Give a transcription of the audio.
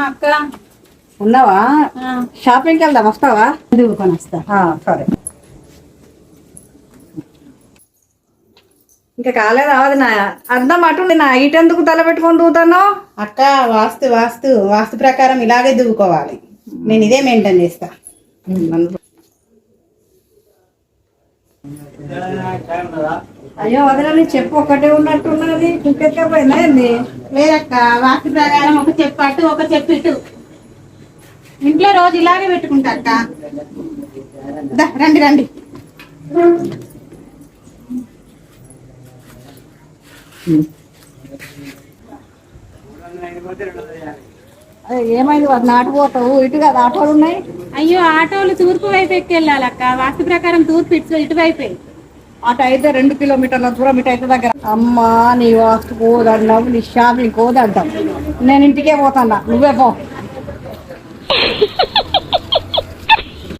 అక్క ఉన్నావా? షాపింగ్కి వెళ్దాం, వస్తావా? దిగుకొని వస్తా. సరే. ఇంకా కాలేదు అవదు నా అర్థం అటుండి నా ఇటెందుకు తల పెట్టుకొని దూతాను అక్క. వాస్తు ప్రకారం ఇలాగే దువ్వుకోవాలి. నేను ఇదే మెయింటైన్ చేస్తా. అయ్యో వదిలేని చెప్పు ఒక్కటే ఉన్నట్టున్నది, ఇంకెక్కపోయిందా ఏంది? లేదక్క, వాస్తు ప్రకారం ఒక చెప్పు అటు ఒక చెప్పు ఇటు. ఇంట్లో రోజు ఇలాగే పెట్టుకుంటా అక్క. రండి రండి. ఏమైంది? వాటిని ఆటపోతావు, ఇటు కదా ఆటోలు ఉన్నాయి. అయ్యో, ఆటోలు తూర్పు వైపు ఎక్కి వెళ్ళాలక్క. వాస్తు ప్రకారం తూర్పు ఇటువైపే. అటు అయితే 2 కిలోమీటర్ల దూరం, ఇటు అయితే దగ్గర. అమ్మా, నీ వాస్తు కోదంటావు, నీ షాపింగ్ కోదంటావు. నేను ఇంటికే పోతాను, నువ్వే పో.